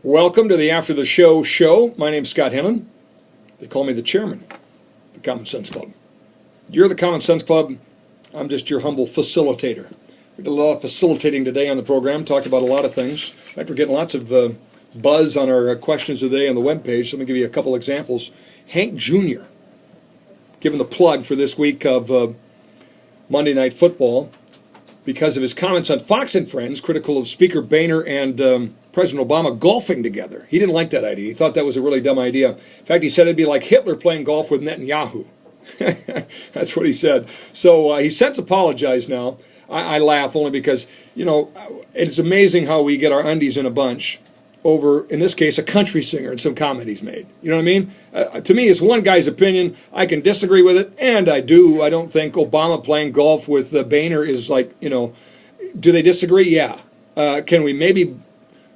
Welcome to the After the Show show. My name's Scott Hennon. They call me the chairman of the Common Sense Club. You're the Common Sense Club. I'm just your humble facilitator. We did a lot of facilitating today on the program, talked about a lot of things. In fact, we're getting lots of buzz on our questions today on the webpage. Let me give you a couple examples. Hank Jr., given the plug for this week of Monday Night Football because of his comments on Fox and Friends, critical of Speaker Boehner and President Obama golfing together. He didn't like that idea. He thought that was a really dumb idea. In fact, he said it'd be like Hitler playing golf with Netanyahu. That's what he said. So he's since apologized now. I laugh only because, you know, it's amazing how we get our undies in a bunch over, in this case, a country singer and some comment he's made. You know what I mean? To me, it's one guy's opinion. I can disagree with it, and I do. I don't think Obama playing golf with Boehner is like, you know, do they disagree? Yeah. Can we maybe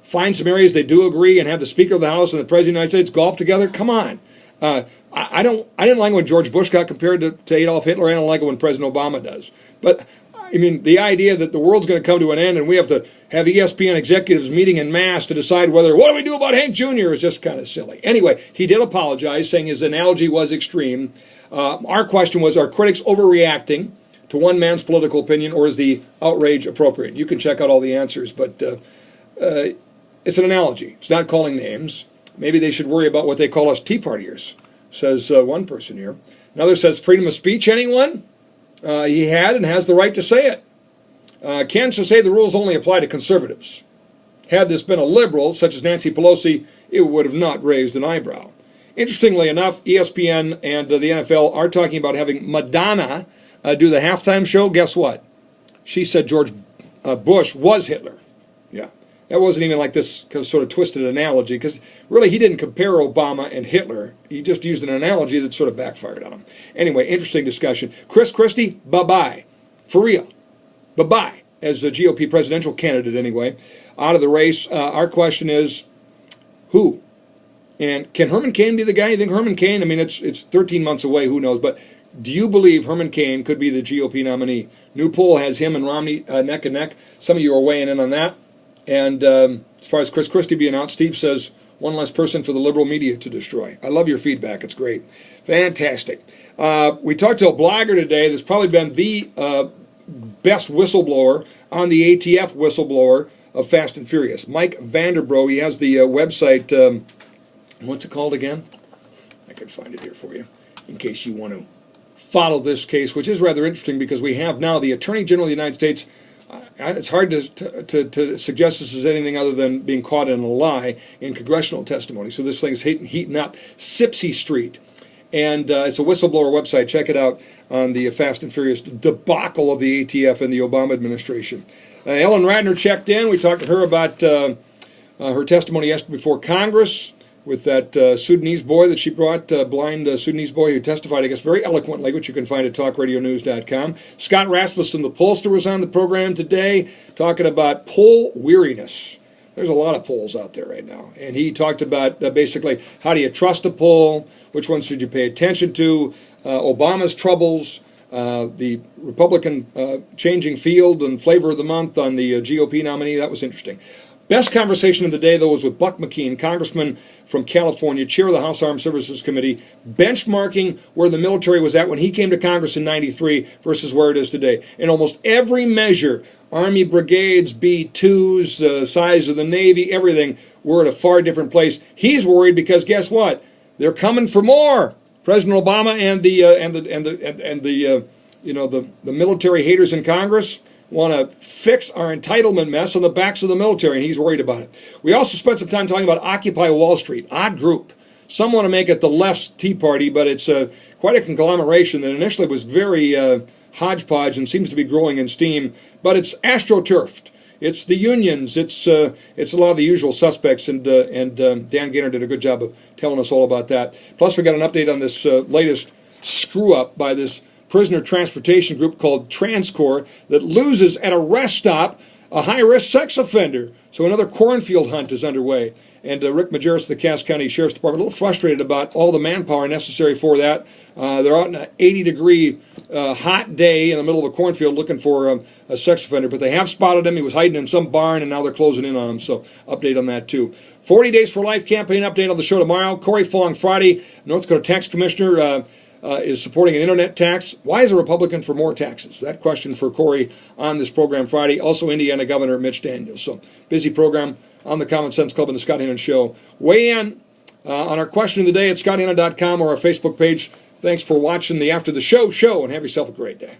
find some areas they do agree and have the Speaker of the House and the President of the United States golf together? Come on. I didn't like when George Bush got compared to Adolf Hitler. I don't like it when President Obama does. But I mean, the idea that the world's going to come to an end and we have to have ESPN executives meeting en masse to decide what do we do about Hank Jr. is just kind of silly. Anyway, he did apologize, saying his analogy was extreme. Our question was, are critics overreacting to one man's political opinion, or is the outrage appropriate? You can check out all the answers, but it's an analogy. It's not calling names. Maybe they should worry about what they call us Tea Partiers, says one person here. Another says, freedom of speech, anyone? He had and has the right to say it. Ken should say the rules only apply to conservatives. Had this been a liberal, such as Nancy Pelosi, it would have not raised an eyebrow. Interestingly enough, ESPN and the NFL are talking about having Madonna do the halftime show. Guess what? She said George Bush was Hitler. Yeah. That wasn't even like this sort of twisted analogy, because really he didn't compare Obama and Hitler. He just used an analogy that sort of backfired on him. Anyway, interesting discussion. Chris Christie, bye-bye. For real. Bye-bye. As a GOP presidential candidate, anyway. Out of the race. Our question is, who? And can Herman Cain be the guy? You think Herman Cain, I mean, it's 13 months away, who knows, but do you believe Herman Cain could be the GOP nominee? New poll has him and Romney neck and neck. Some of you are weighing in on that. And as far as Chris Christie being out, Steve says, one less person for the liberal media to destroy. I love your feedback. It's great. Fantastic. We talked to a blogger today that's probably been the best whistleblower on the ATF whistleblower of Fast and Furious. Mike Vanderbro. He has the website, what's it called again? I can find it here for you in case you want to follow this case, which is rather interesting because we have now the Attorney General of the United States. It's hard to suggest this is anything other than being caught in a lie in congressional testimony. So this thing is heating up. Sipsey Street. And it's a whistleblower website. Check it out on the Fast and Furious debacle of the ATF and the Obama administration. Ellen Radner checked in. We talked to her about her testimony yesterday before Congress with that Sudanese boy that she brought, blind Sudanese boy who testified, I guess, very eloquently, which you can find at talkradionews.com. Scott Rasmussen, the pollster, was on the program today talking about poll weariness. There's a lot of polls out there right now. And he talked about basically how do you trust a poll, which ones should you pay attention to, Obama's troubles, the Republican changing field and flavor of the month on the GOP nominee. That was interesting. Best conversation of the day, though, was with Buck McKeon, congressman from California, chair of the House Armed Services Committee, benchmarking where the military was at when he came to Congress in '93 versus where it is today. In almost every measure, Army brigades, B-2s, size of the Navy, everything, we're at a far different place. He's worried because guess what? They're coming for more. President Obama and the military haters in Congress want to fix our entitlement mess on the backs of the military, and he's worried about it. We also spent some time talking about Occupy Wall Street, odd group. Some want to make it the left's Tea Party, but it's quite a conglomeration that initially was very hodgepodge and seems to be growing in steam, but it's astroturfed. It's the unions. It's a lot of the usual suspects, and Dan Gaynor did a good job of telling us all about that. Plus, we got an update on this latest screw-up by this prisoner transportation group called TransCorp that loses at a rest stop a high-risk sex offender. So another cornfield hunt is underway. And Rick Majerus of the Cass County Sheriff's Department a little frustrated about all the manpower necessary for that. They're out in an 80-degree hot day in the middle of a cornfield looking for a sex offender. But they have spotted him. He was hiding in some barn, and now they're closing in on him. So update on that, too. 40 Days for Life campaign update on the show tomorrow. Corey Fong Friday, North Dakota Tax Commissioner, is supporting an internet tax. Why is a Republican for more taxes? That question for Corey on this program Friday. Also, Indiana Governor Mitch Daniels. So, busy program on the Common Sense Club and the Scott Hannon Show. Weigh in on our question of the day at scotthannon.com or our Facebook page. Thanks for watching the After the Show and have yourself a great day.